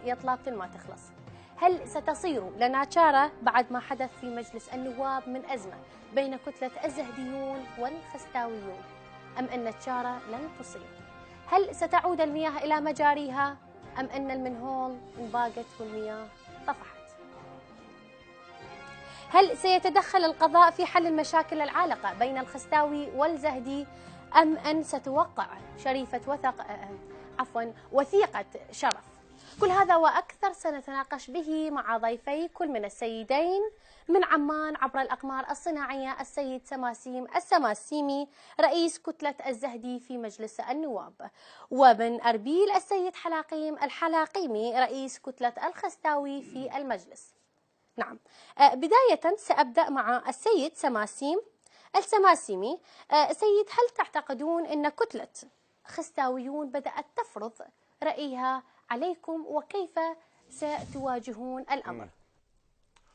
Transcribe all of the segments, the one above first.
يا طلابة ما تخلص. هل ستصير لنا چارة بعد ما حدث في مجلس النواب من أزمة بين كتلة الزهديون والخستاويون، أم أن الچارة لن تصير؟ هل ستعود المياه إلى مجاريها، أم أن المنهول انباقت والمياه طفحت؟ هل سيتدخل القضاء في حل المشاكل العالقة بين الخستاوي والزهدي، أم أن ستوقع وثيقة شرف؟ كل هذا وأكثر سنتناقش به مع ضيفي كل من السيدين من عمان عبر الأقمار الصناعية، السيد سماسيم السماسيمي رئيس كتلة الزهدي في مجلس النواب، ومن أربيل السيد حلاقيم الحلاقيمي رئيس كتلة الخستاوي في المجلس. نعم، بداية سأبدأ مع السيد سماسيم السماسيمي. سيد، هل تعتقدون أن كتلة خستاويون بدأت تفرض رأيها عليكم، وكيف ستواجهون الأمر؟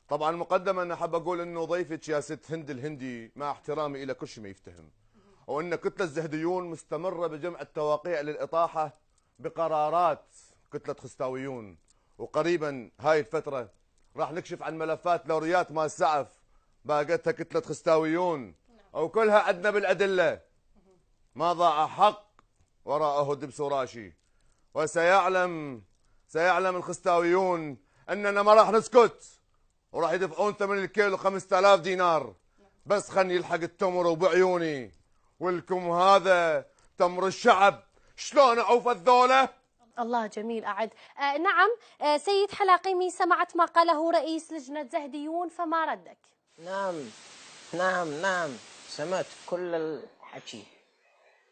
طبعا مقدما أنا حاب أقول أنه ضيفتك يا ست هند الهندي مع احترامي إلى كل شيء ما يفتهم، وأن كتلة الزهديون مستمرة بجمع التواقيع للإطاحة بقرارات كتلة خستاويون، وقريبا هاي الفترة راح نكشف عن ملفات لوريات مال سعف باقتها كتلة خستاويون، وكلها عندنا بالأدلة. ما ضاع حق وراءه دبس راشي، وسيعلم الخستاويون أننا ما راح نسكت، وراح يدفعون ثمن الكيلو 5000 دينار بس خلني يلحق التمر وبعيوني. ولكم هذا تمر الشعب، شلون أعوف الذولة؟ الله جميل أعد. نعم، سيد حلاقيمي، سمعت ما قاله رئيس لجنة زهديون، فما ردك؟ نعم سمعت كل الحكي.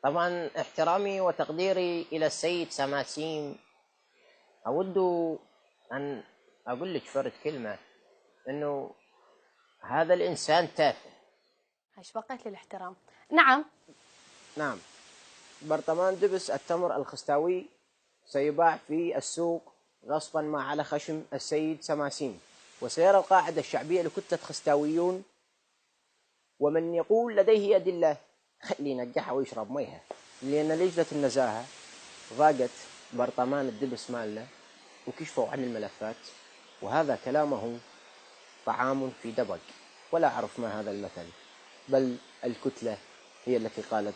طبعا احترامي وتقديري إلى السيد سماسيم، أود أن أقول لك فرد كلمة، أنه هذا الإنسان تافه. ايش بقيت للاحترام؟ نعم. برطمان دبس التمر الخستاوي سيباع في السوق غصبا ما على خشم السيد سماسيم، وسيرى القاعدة الشعبية لكتلة خستاويون، ومن يقول لديه أدلة خلي ينقحها ويشرب ميها، لأن لجنة النزاهة ضاقت برطمان الدبس مالنا وكشفوا عن الملفات، وهذا كلامه طعام في دبق، ولا أعرف ما هذا المثل، بل الكتلة هي التي قالت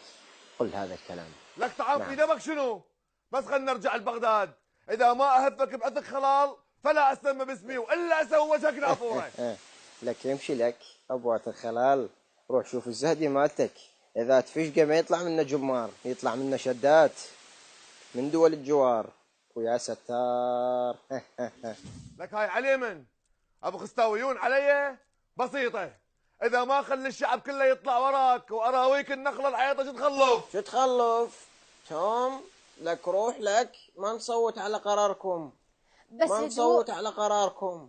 قل هذا الكلام. لك طعام في دبق شنو؟ بس خلنا نرجع لبغداد، إذا ما أهفك بعثك خلال فلا أسمى باسمي وإلا أسوي وجهك نافورة. لك يمشي لك أبوات الخلال، روح شوف الزهدي مالتك، إذا تفشقه ما يطلع منه جمار، يطلع منه شدات من دول الجوار، ويا ستار. لك هاي علي من أبو خستاويون علي بسيطة، إذا ما خلي الشعب كله يطلع وراك وأراويك النخلة الحياطة شو تخلف توم، لك روح لك، ما نصوت على قراركم، على قراركم.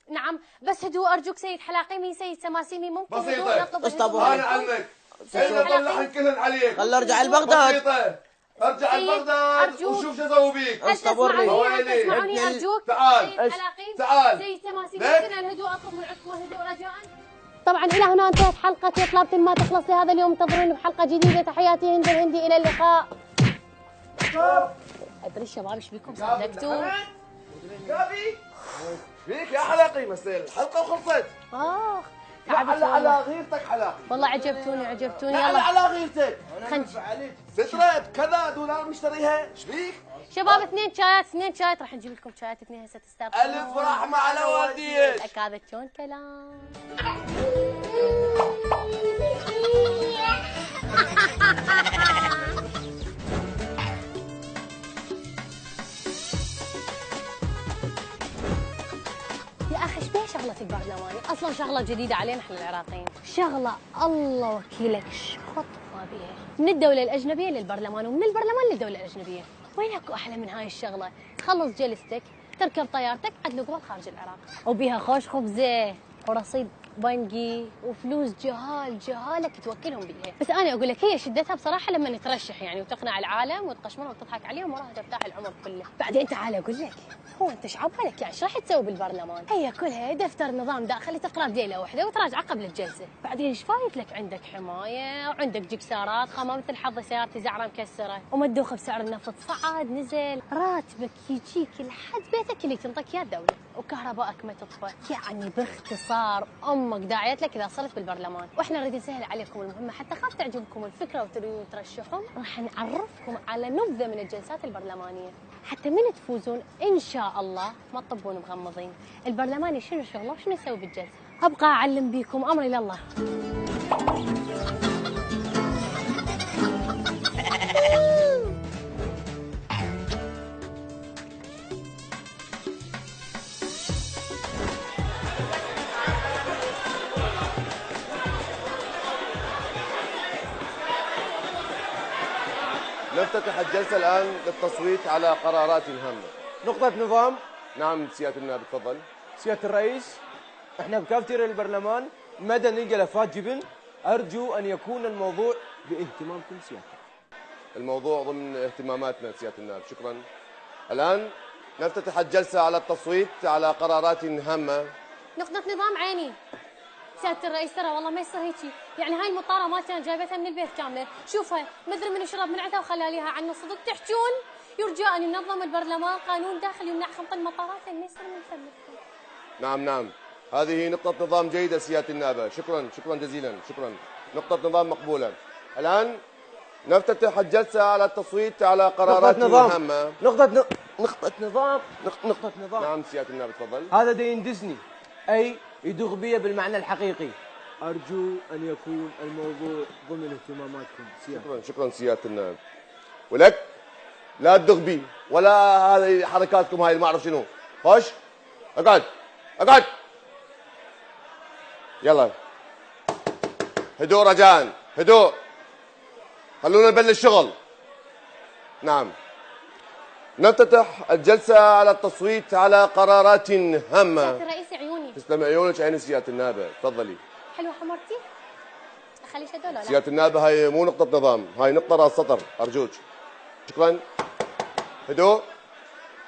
نعم، بس هدوء أرجوك سيد حلاقيمي، سيد سماسيمي، ممكن بسيطة. نطلب استبر أنا عنك إلا طلعن كلهن عليك. خل ارجع لبغداد. بسيطة، ارجع لبغداد وشوف شو اسوي بيك. تسمعوني أرجوك؟ تعال سيد حلاقيم، تعال سيد سماسيمي، ممكن الهدوء، أطلب من عندكم الهدوء رجاء. طبعا إلى هنا انتهت حلقة يا طلابة ما تخلص لهذا اليوم، انتظروني بحلقة جديدة. تحياتي هند الهندي، إلى اللقاء. أدري الشباب ايش بيكم صدقتوا؟ قابي فيك يا حلاقي مسيل الحلقة وخلصت. على غيرتك حلاقي، والله عجبتوني. يلا على غيرتك. سترة كذا دولار مشتريها، ايش بيك؟ شباب، 2 شايات راح نجيب لكم شايات 2 هسه تسترخون. ألف رحمة على والديك. لك هذا شلون كلام. يا أخي ايش بيه شغلة البرلماني؟ أصلا شغلة جديدة علينا احنا العراقيين، شغلة الله وكيلك خطفة بيها، من الدولة الأجنبية للبرلمان، ومن البرلمان للدولة الأجنبية. وين اكو أحلى من هاي الشغلة؟ تخلص جلستك، تركب طيارتك، عدل قبل خارج العراق، وبيها خوش خبزة ورصيد بنقي وفلوس جهالك توكلهم بيها. بس أنا أقول لك هي شدتها بصراحة لما نترشح يعني، وتقنع العالم وتقشمرهم وتضحك عليهم وراها ترتاح العمر كله. بعدين تعال أقول لك، هو انت ايش عبالك يعني؟ ايش راح تسوي بالبرلمان؟ هي كلها دفتر نظام داخلي تقرا بليله واحده وتراجعه قبل الجلسه، بعدين ايش فايت لك؟ عندك حمايه وعندك جكسارات خامه مثل حظ سيارتي زعره مكسره، ومدوخه بسعر النفط صعد نزل، راتبك يجيك لحد بيتك اللي تنطيك اياه الدوله، وكهربائك ما تطفى، يعني باختصار امك داعيت لك اذا صرت بالبرلمان، واحنا نريد نسهل عليكم المهمه حتى خاف تعجبكم الفكره وتريدون ترشحون، راح نعرفكم على نبذه من الجلسات البرلمانيه، حتى من تفوزون ان شاء الله ما تطبون مغمضين. البرلماني شنو شغله وشنو يسوي بالجلسه؟ ابقى اعلم بيكم، امري لله. نفتتح الجلسة الآن للتصويت على قرارات هامة. نقطة نظام. نعم سيادة النائب تفضل. سيادة الرئيس، احنا بكافتيريا البرلمان مدى نلقى لفات جبن، أرجو أن يكون الموضوع باهتمامكم سيادة. الموضوع ضمن اهتماماتنا سيادة النائب، شكرا. الآن نفتتح الجلسة على التصويت على قرارات هامة. نقطة نظام عيني. سيادة الرئيس ترى والله ما يصير هيجي، يعني هاي المطارة مالتي انا جايبتها من البيت كاملة، شوفها مدري من شرب من عتها وخلاليها عنا صدق تحجون؟ يرجى ان ينظم البرلمان قانون داخلي يمنع خنق المطارات ما يصير من فمكم. نعم هذه نقطة نظام جيدة سيادة النائبة، شكرا جزيلا، شكرا. نقطة نظام مقبولة. الآن نفتتح الجلسة على التصويت على قرارات هامة. نقطة نظام. نعم سيادة النائب تفضل. هذا دين ديزني، أي يدغ بي بالمعنى الحقيقي. أرجو أن يكون الموضوع ضمن اهتماماتكم سيادة. شكرا سيادة النائب. ولك لا تدغ بي ولا هذه حركاتكم هاي ما أعرف شنو. خش اقعد يلا هدوء رجاء، هدوء، خلونا نبلش شغل. نعم نفتتح الجلسة على التصويت على قرارات هامة. سيادة الرئيس عيوني. تسلم عيونك عين سيادة النائبة، تفضلي. حلوة حمرتي؟ اخلي هدول ولا؟ سيادة النائبة هاي مو نقطة نظام، هاي نقطة راس سطر، أرجوك. شكرا. هدوء.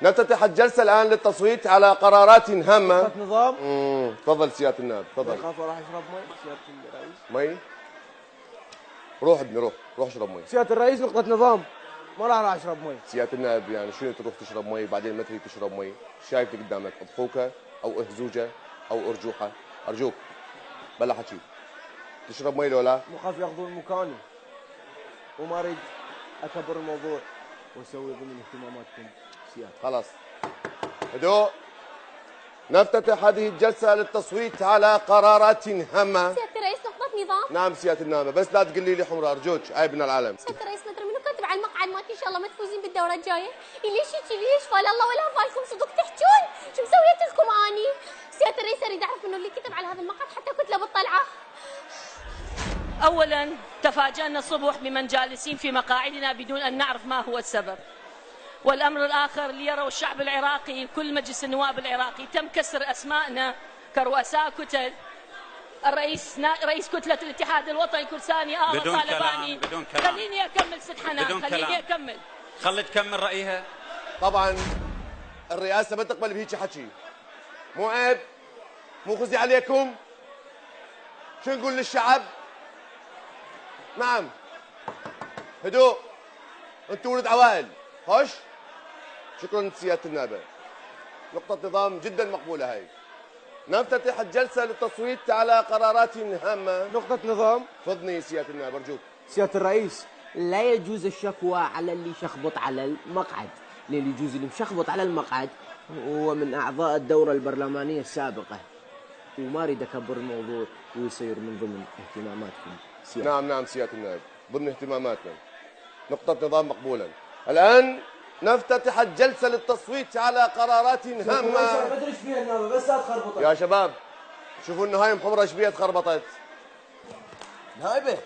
نفتتح الجلسة الآن للتصويت على قرارات هامة. نقطة نظام. تفضل سيادة النائب، تفضل. أخاف راح أشرب مي سيادة الرئيس. مي؟ روح ابني روح اشرب مي. سيادة الرئيس نقطة نظام، ما راح أشرب مي. سيادة النائب يعني شنو تروح تشرب مي بعدين ما تريد تشرب مي؟ شايف قدامك اضحوكة أو اهزوجة أو أرجوحة، أرجوك بلا حكي. تشرب مي لو لا؟ مخاف ياخذون مكاني وما أريد أكبر الموضوع وأسوي ضمن اهتماماتكم سيادة. خلاص هدوء. نفتتح هذه الجلسة للتصويت على قرارات هامة. سيادة الرئيس نقطة نظام. نعم سيادة النائبة، بس لا تقولي لي حمراء أرجوك، عيب من العالم. سيادة الرئيس مدري منو كاتب على المقعد مالتي ان شاء الله ما تفوزين بالدورة الجاية، ليش هيك ليش؟ فال الله ولا فالكم صدق تحجون؟ شو مسويت لكم اني؟ سيادة الرئيس اريد اعرف منو اللي كتب على هذا المقعد حتى كتله بالطلعة. أولا تفاجأنا الصبح بمن جالسين في مقاعدنا بدون أن نعرف ما هو السبب، والأمر الآخر ليروا الشعب العراقي كل مجلس النواب العراقي تم كسر أسماءنا كرؤساء كتل. رئيس كتلة الاتحاد الوطني كرساني بدون كلام بدون كلام. خليني أكمل ست حنان، خليني أكمل. خلي تكمل رأيها. طبعا الرئاسة ما تقبل بهيك حكي، مو عيب؟ مو خزي عليكم؟ شو نقول للشعب؟ نعم هدوء، انتوا ولد عوائل. خش. شكرا سيادة النائبة، نقطة نظام جدا مقبولة هاي. نفتتح الجلسة للتصويت على قرارات هامة. نقطة نظام. فضني سيادة النائب أرجوك. سيادة الرئيس، لا يجوز الشكوى على اللي شخبط على المقعد، لأن يجوز اللي مشخبط على المقعد هو من أعضاء الدورة البرلمانية السابقة، وما أريد أكبر الموضوع ويصير من ضمن اهتماماتكم سيادة. نعم سيادة النائب، ضمن اهتماماتنا. نقطة نظام مقبولا. الآن نفتتح الجلسة للتصويت على قرارات هامة. ما أدري ايش فيها النائبة، بس لا تخربطها. يا شباب شوفوا إنه هاي محمرة ايش بيها تخربطت. نائبة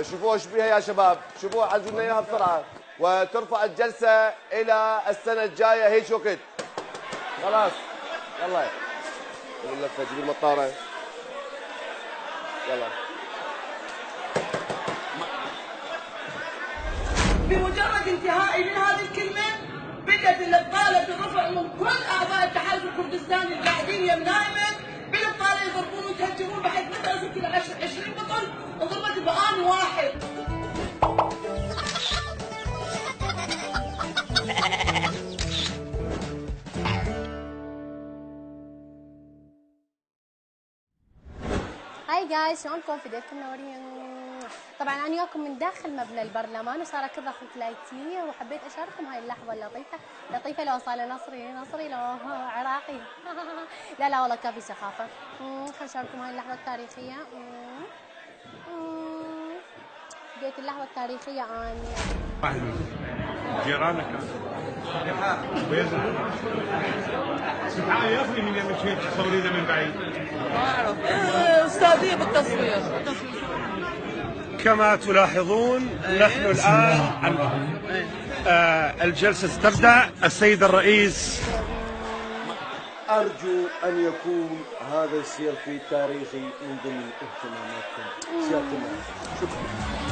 شوفوا ايش بيها يا شباب، شوفوا عزوا لنا اياها بسرعة، وترفع الجلسة إلى السنة الجاية هيك وقت. خلاص يلا اللفة جيب المطارة يلا. بمجرد انتهائي من هذه الكلمة بدأ الثاني اللي قاعدين يم نايمه بالبطاله يضربون ويتهجمون بحيث مثلا صرت ال 20 بطل انضربت بآن واحد. هاي جايز، شلونكم؟ فديتكم منورين. طبعا انا وياكم من داخل مبنى البرلمان وصار اكو ضغط لايتي، وحبيت اشارككم هاي اللحظه اللطيفه. لطيفه لو صار نصري لو عراقي. لا والله كافي سخافه. خلينا نشارككم هاي اللحظه التاريخيه. بديت اللحظه التاريخيه اني واحد جيرانك تعال يا اخي من يمك هيك تصورينا من بعيد. ما اعرف استاذيه بالتصوير. كما تلاحظون نحن الان الجلسه ستبدا. السيد الرئيس، أرجو أن يكون هذا السيلفي تاريخي من ضمن اهتماماتكم. سيادة الرئيس، شكرا.